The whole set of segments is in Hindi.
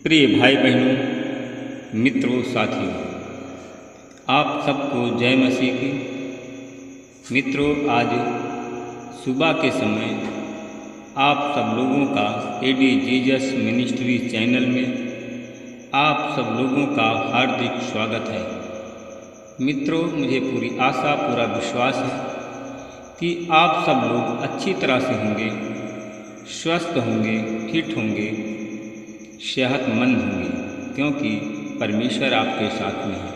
प्रिय भाई बहनों, मित्रों, साथियों, आप सबको जय मसीह की। मित्रों, आज सुबह के समय आप सब लोगों का एडी जीजस मिनिस्ट्री चैनल में आप सब लोगों का हार्दिक स्वागत है। मित्रों, मुझे पूरी आशा, पूरा विश्वास है कि आप सब लोग अच्छी तरह से होंगे, स्वस्थ होंगे, फिट होंगे, सेहतमंद होंगे, क्योंकि परमेश्वर आपके साथ में है।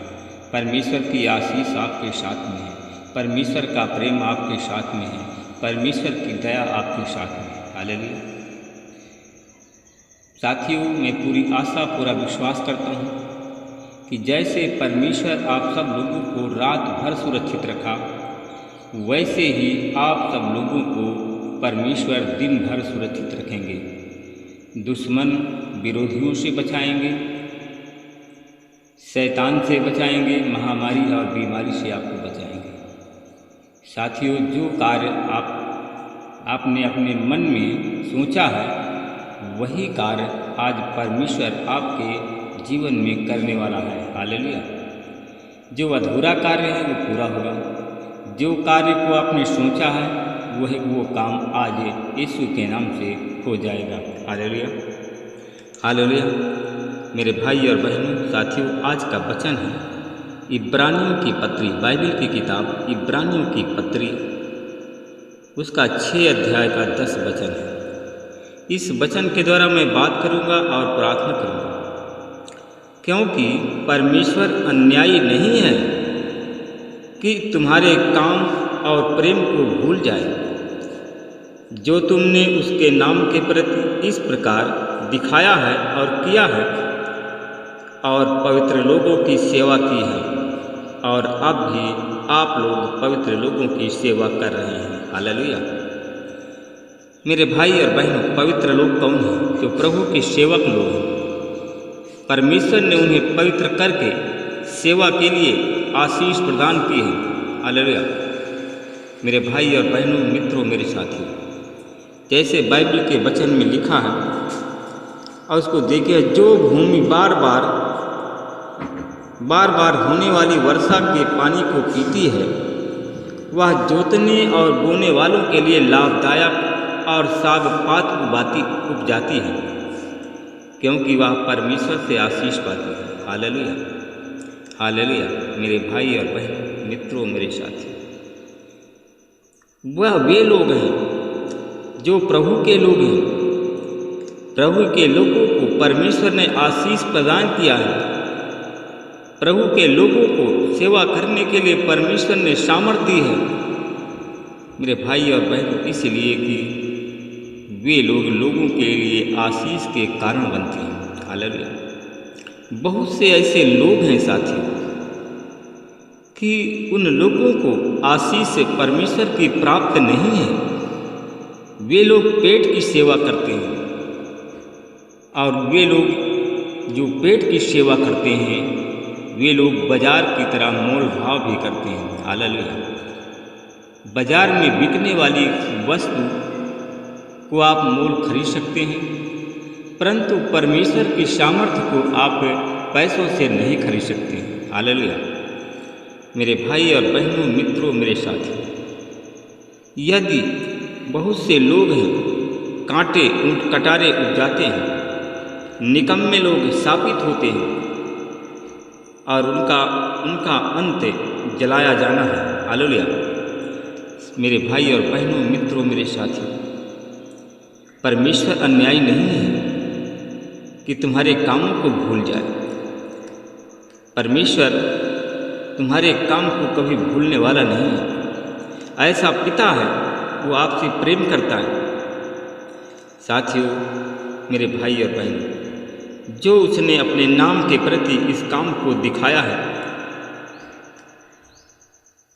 परमेश्वर की आशीष आपके साथ में है। परमेश्वर का प्रेम आपके साथ में है। परमेश्वर की दया आपके साथ में है। हालेलुया। साथियों, मैं पूरी आशा, पूरा विश्वास करता हूँ कि जैसे परमेश्वर आप सब लोगों को रात भर सुरक्षित रखा, वैसे ही आप सब लोगों को परमेश्वर दिन भर सुरक्षित रखेंगे। दुश्मन विरोधियों से बचाएंगे, शैतान से बचाएंगे, महामारी और बीमारी से आपको बचाएंगे। साथियों, जो कार्य आपने अपने मन में सोचा है, वही कार्य आज परमेश्वर आपके जीवन में करने वाला है। हालेलुया। जो अधूरा कार्य है वो पूरा होगा। जो कार्य को आपने सोचा है वो काम आज यीशु के नाम से हो जाएगा। Hallelujah, hallelujah. मेरे भाई और बहनों, साथियों, आज का वचन है इब्रानियों की पत्री, बाइबल की किताब इब्रानियों की पत्री, उसका 6 अध्याय का 10 वचन है। इस वचन के द्वारा मैं बात करूंगा और प्रार्थना करूंगा, क्योंकि परमेश्वर अन्यायी नहीं है कि तुम्हारे काम और प्रेम को भूल जाए, जो तुमने उसके नाम के प्रति इस प्रकार दिखाया है और किया है और पवित्र लोगों की सेवा की है, और अब भी आप लोग पवित्र लोगों की सेवा कर रहे हैं। हालेलुया। मेरे भाई और बहनों, पवित्र लोग कौन हैं? जो प्रभु के सेवक लोग हैं। परमेश्वर ने उन्हें पवित्र करके सेवा के लिए आशीष प्रदान की है। हालेलुया। मेरे भाई और बहनों, मित्रों, मेरे साथियों, जैसे बाइबल के वचन में लिखा है, और उसको देखिए, जो भूमि बार बार होने वाली वर्षा के पानी को पीती है, वह जोतने और बोने वालों के लिए लाभदायक और साग पात उपजाती है, क्योंकि वह परमेश्वर से आशीष पाती है। Hallelujah, hallelujah. मेरे भाई और बहन, मित्रों, मेरे साथियों, वह वे लोग हैं जो प्रभु के लोग हैं। प्रभु के लोगों को परमेश्वर ने आशीष प्रदान किया है। प्रभु के लोगों को सेवा करने के लिए परमेश्वर ने सामर्थ्य दी है। मेरे भाई और बहनों, इसलिए कि वे लोग लोगों के लिए आशीष के कारण बनते हैं। हालेलुया। बहुत से ऐसे लोग हैं साथियों कि उन लोगों को आशीष से परमेश्वर की प्राप्त नहीं है। वे लोग पेट की सेवा करते हैं, और वे लोग जो पेट की सेवा करते हैं, वे लोग बाजार की तरह मोल भाव भी करते हैं। हालेलुया। बाजार में बिकने वाली वस्तु को आप मोल खरीद सकते हैं, परंतु परमेश्वर की सामर्थ्य को आप पैसों से नहीं खरीद सकते हैं। हालेलुया। मेरे भाई और बहनों, मित्रों, मेरे साथियों, यदि बहुत से लोग हैं कांटे ऊंट कटारे उपजाते हैं, निकम्मे लोग शापित होते हैं, और उनका अंत जलाया जाना है। हालेलुया। मेरे भाई और बहनों, मित्रों, मेरे साथियों, परमेश्वर अन्यायी नहीं है कि तुम्हारे कामों को भूल जाए। परमेश्वर तुम्हारे काम को कभी भूलने वाला नहीं है। ऐसा पिता है, वो आपसे प्रेम करता है। साथियों, मेरे भाई और बहन, जो उसने अपने नाम के प्रति इस काम को दिखाया है,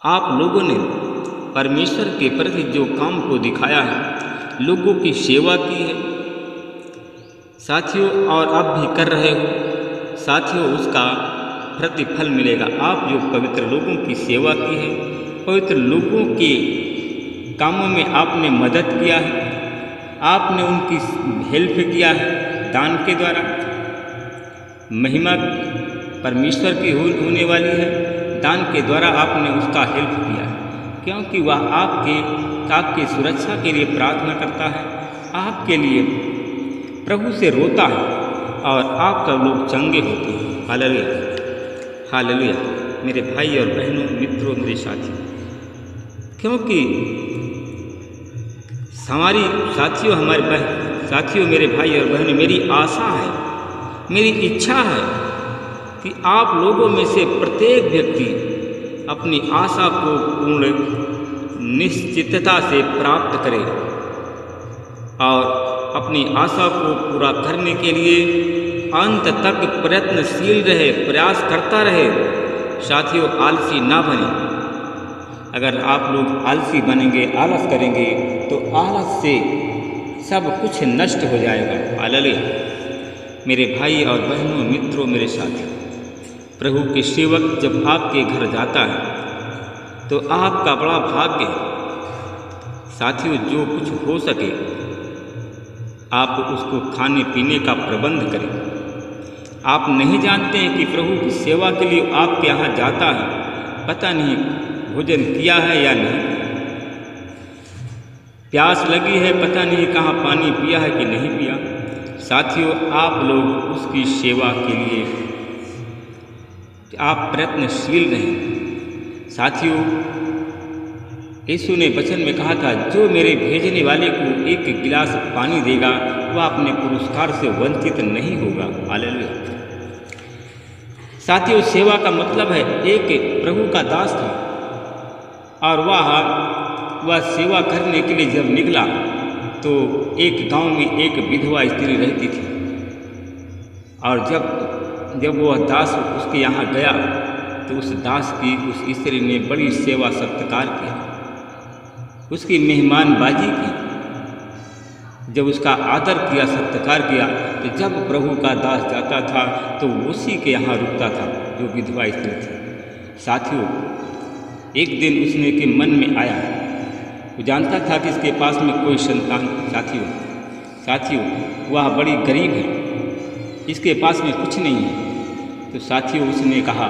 आप लोगों ने परमेश्वर के प्रति जो काम को दिखाया है, लोगों की सेवा की है साथियों, और आप भी कर रहे हो साथियों, उसका प्रतिफल मिलेगा। आप जो पवित्र लोगों की सेवा की है, पवित्र लोगों के कामों में आपने मदद किया है, आपने उनकी हेल्प किया है दान के द्वारा, महिमा परमेश्वर की होने वाली है। दान के द्वारा आपने उसका हेल्प किया है, क्योंकि वह आपकी सुरक्षा के लिए प्रार्थना करता है, आपके लिए प्रभु से रोता है और आपका लोग चंगे होते हैं। Hallelujah, hallelujah. मेरे भाई और बहनों, मित्रों, मेरे साथियों, क्योंकि हमारी साथियों, मेरे भाई और बहनों, मेरी आशा है, मेरी इच्छा है कि आप लोगों में से प्रत्येक व्यक्ति अपनी आशा को पूर्ण निश्चितता से प्राप्त करे और अपनी आशा को पूरा करने के लिए अंत तक प्रयत्नशील रहे, प्रयास करता रहे। साथियों, आलसी ना बने। अगर आप लोग आलसी बनेंगे, आलस करेंगे, तो आलस से सब कुछ नष्ट हो जाएगा। हालेलुया। मेरे भाई और बहनों, मित्रों, मेरे साथियों, प्रभु के सेवक जब आपके घर जाता है तो आपका बड़ा भाग्य है। साथियों, जो कुछ हो सके आप उसको खाने पीने का प्रबंध करें। आप नहीं जानते हैं कि प्रभु की सेवा के लिए आपके यहाँ जाता है, पता नहीं भोजन किया है या नहीं, प्यास लगी है, पता नहीं कहाँ पानी पिया है कि नहीं पिया। साथियों, आप लोग उसकी सेवा के लिए आप प्रयत्नशील रहें। साथियों, यीशु ने वचन में कहा था, जो मेरे भेजने वाले को एक गिलास पानी देगा वह अपने पुरस्कार से वंचित नहीं होगा। हालेलुया। साथियों, सेवा का मतलब है, एक प्रभु का दास था और वह सेवा करने के लिए जब निकला तो एक गांव में एक विधवा स्त्री रहती थी और जब वह दास उसके यहाँ गया तो उस दास की उस स्त्री ने बड़ी सेवा सत्कार किया, उसकी मेहमानबाजी की। जब उसका आदर किया, सत्कार किया, तो जब प्रभु का दास जाता था तो उसी के यहाँ रुकता था जो विधवा स्त्री थी। साथियों, एक दिन उसने के मन में आया, वो जानता था कि इसके पास में कोई संतान, साथियों वह बड़ी गरीब है, इसके पास में कुछ नहीं है। तो साथियों, उसने कहा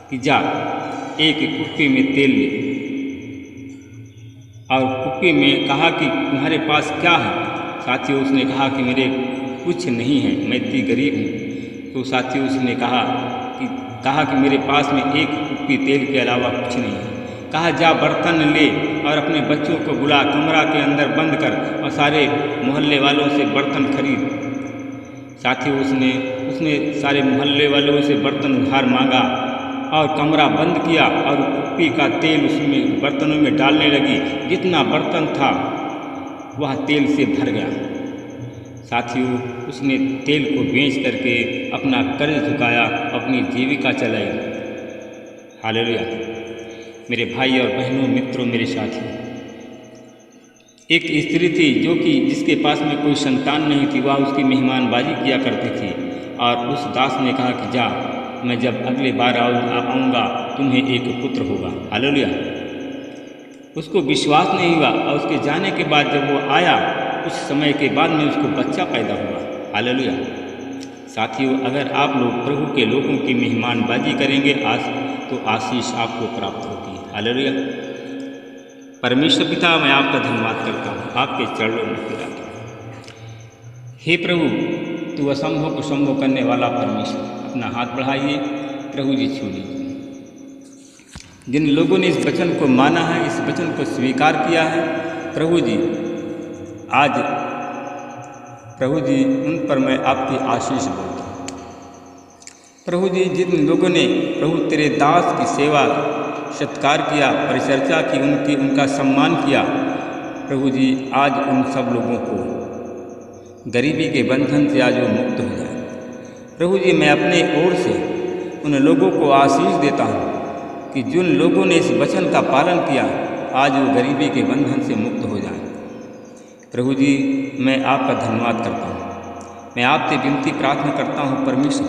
कि जा एक कुप्पी में तेल ले, और कुप्पी में कहा कि तुम्हारे पास क्या है। साथियों, उसने कहा कि मेरे कुछ नहीं है, मैं इतनी गरीब हूँ। तो साथियों, उसने कहा कि मेरे पास में एक कुप्पी तेल के अलावा कुछ नहीं है। कहा जा बर्तन ले और अपने बच्चों को बुला, कमरा के अंदर बंद कर और सारे मोहल्ले वालों से बर्तन खरीद। साथियों, उसने सारे मोहल्ले वालों से बर्तन उधार मांगा और कमरा बंद किया और कुप्पी का तेल उसमें बर्तनों में डालने लगी। जितना बर्तन था वह तेल से भर गया। साथियों, उसने तेल को बेच करके अपना कर्ज चुकाया, अपनी जीविका चलाई। हालेलुया। मेरे भाई और बहनों, मित्रों, मेरे साथियों, एक स्त्री थी जिसके पास में कोई संतान नहीं थी, वह उसकी मेहमानबाजी किया करती थी और उस दास ने कहा कि जा, मैं जब अगले बार आऊँगा तुम्हें एक पुत्र होगा। हालेलुया। उसको विश्वास नहीं हुआ और उसके जाने के बाद जब वो आया, कुछ समय के बाद में उसको बच्चा पैदा हुआ। हालेलुया। साथियों, अगर आप लोग प्रभु के लोगों की मेहमानबाजी करेंगे तो आशीष आपको प्राप्त होगी। हालेलुया। परमेश्वर पिता, मैं आपका धन्यवाद करता हूँ, आपके चरणों में गिराता हूँ। हे प्रभु, तू असंभव को संभव करने वाला परमेश्वर, अपना हाथ बढ़ाइए, प्रभु जी छू लीजिए। जिन लोगों ने इस वचन को माना है, इस वचन को स्वीकार किया है, प्रभु जी आज प्रभु जी उन पर मैं आपकी आशीष बोलता हूँ। प्रभु जी, जिन लोगों ने प्रभु तेरे दास की सेवा सत्कार किया, परिचर्चा की, उनका सम्मान किया, प्रभु जी आज उन सब लोगों को गरीबी के बंधन से आज वो मुक्त हो जाए। प्रभु जी, मैं अपने ओर से उन लोगों को आशीष देता हूँ कि जिन लोगों ने इस वचन का पालन किया, आज वो गरीबी के बंधन से मुक्त हो जाए। प्रभु जी, मैं आपका धन्यवाद करता हूँ। मैं आपसे विनती प्रार्थना करता हूँ परमेश्वर,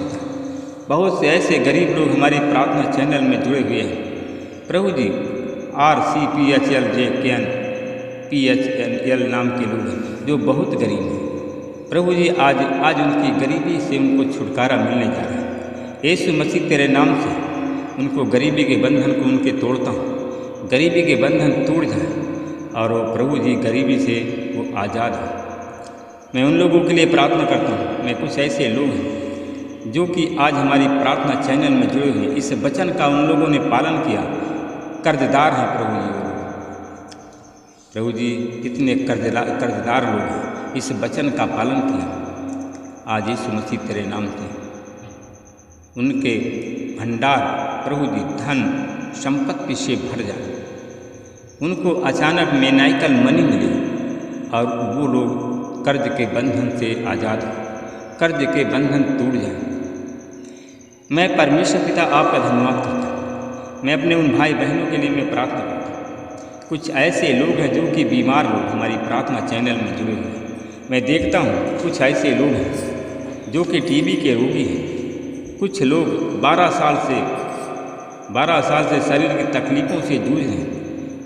बहुत से ऐसे गरीब लोग हमारी प्रार्थना चैनल में जुड़े हुए हैं। प्रभु जी, RCPHLJKN PHNL नाम के लोग हैं जो बहुत गरीब हैं। प्रभु जी आज उनकी गरीबी से उनको छुटकारा मिलने जा रहा है। यीशु मसीह तेरे नाम से उनको गरीबी के बंधन को उनके तोड़ता हूँ, गरीबी के बंधन टूट जाए और वो प्रभु जी गरीबी से वो आज़ाद हो। मैं उन लोगों के लिए प्रार्थना करता हूँ। मैं कुछ ऐसे लोग हैं जो कि आज हमारी प्रार्थना चैनल में जुड़े हुए, इस वचन का उन लोगों ने पालन किया, कर्जदार हैं प्रभु जी। प्रभु जी कितने कर्जदार लोग हैं, इस वचन का पालन किया। आज यीशु मसीह तेरे नाम से उनके भंडार प्रभु जी धन संपत्ति से भर जाए, उनको अचानक मैनाइकल मनी मिले और वो लोग कर्ज के बंधन से आज़ाद हो, कर्ज के बंधन टूट जाए। मैं परमेश्वर पिता आपका धन्यवाद करता हूँ। मैं अपने उन भाई बहनों के लिए मैं प्रार्थना करता हूँ। कुछ ऐसे लोग हैं जो कि बीमार लोग हमारी प्रार्थना चैनल में जुड़े हुए हैं। मैं देखता हूँ कुछ ऐसे लोग हैं जो कि टीबी के रोगी हैं। कुछ लोग 12 साल से शरीर की तकलीफ़ों से जूझ रहे हैं।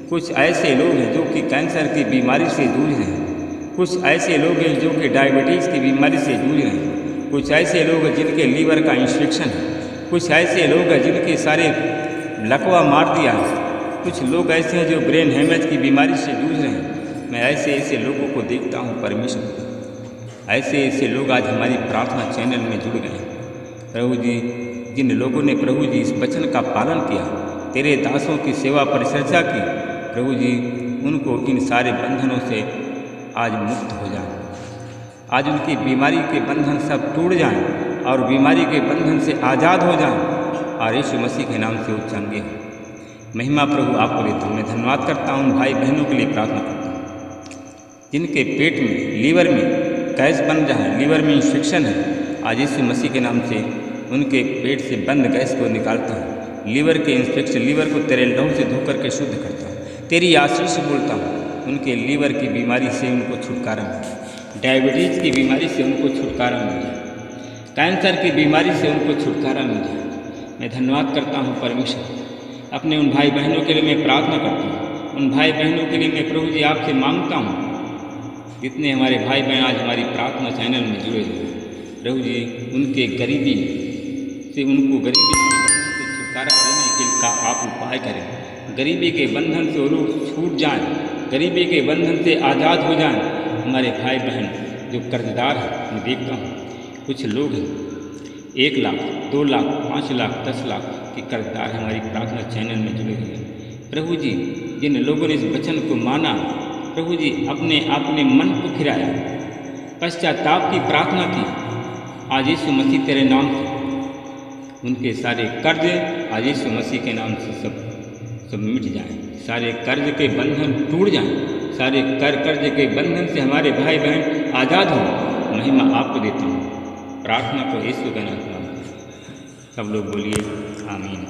कुछ ऐसे लोग हैं जो कि कैंसर की बीमारी से जूझ रहे हैं। कुछ ऐसे लोग हैं जो कि डायबिटीज़ की बीमारी से जूझ रहे हैं। कुछ ऐसे लोग हैं जिनके लीवर का इन्फेक्शन है। कुछ ऐसे लोग हैं जिनके सारे लकवा मार दिया है। कुछ लोग ऐसे हैं जो ब्रेन हेमरेज की बीमारी से जूझ रहे हैं। मैं ऐसे लोगों को देखता हूँ परमेश्वर। ऐसे लोग आज हमारी प्रार्थना चैनल में जुड़ गए हैं। प्रभु जी जिन लोगों ने प्रभु जी इस वचन का पालन किया, तेरे दासों की सेवा परिचर्या की, प्रभु जी उनको इन सारे बंधनों से आज मुक्त हो जाए। आज उनकी बीमारी के बंधन सब टूट जाएं और बीमारी के बंधन से आज़ाद हो जाएं और यीशु मसीह के नाम से वो चंगे हों। महिमा प्रभु आपको देता हूँ। मैं धन्यवाद करता हूँ भाई बहनों के लिए प्रार्थना करता हूँ जिनके पेट में लीवर में गैस बन रहा है, लीवर में इन्फेक्शन है। आज यीशु मसीह के नाम से उनके पेट से बंद गैस को निकालता हूँ। लीवर के इन्फेक्शन, लीवर को तेरे लहू से धोकर के शुद्ध करता हूँ। तेरी आशीष से बोलता हूँ उनके लीवर की बीमारी से उनको छुटकारा मिल जाए, डायबिटीज़ की बीमारी से उनको छुटकारा मिल जाए, कैंसर की बीमारी से उनको छुटकारा मिल जाए। मैं धन्यवाद करता हूँ परमेश्वर। अपने उन भाई बहनों के लिए मैं प्रार्थना करता हूँ। उन भाई बहनों के लिए मैं प्रभु जी आपसे मांगता हूँ जितने हमारे भाई बहन आज हमारी प्रार्थना चैनल में जुड़े हुए हैं, प्रभु जी उनके गरीबी से छुटकारा देने का आप उपाय करें। गरीबी के बंधन से वो लोग छूट जाएं, गरीबी के बंधन से आज़ाद हो जाएं। हमारे भाई बहन जो कर्जदार हैं, मैं देखता हूँ कुछ लोग हैं 1 लाख 2 लाख 5 लाख 10 लाख के कर्जदार हमारी प्रार्थना चैनल में जुड़े हुए हैं। प्रभु जी जिन लोगों ने इस वचन को माना, प्रभु जी अपने मन को फिराया, पश्चाताप की प्रार्थना की, आज यीशु मसीह तेरे नाम से उनके सारे कर्ज आज यीशु मसीह के नाम से सब मिट जाएं, सारे कर्ज के बंधन टूट जाएं, सारे कर्ज के बंधन से हमारे भाई बहन आज़ाद हों। महिमा आपको देता हूँ। प्रार्थना को यीशु के नाम से सब लोग बोलिए आमीन।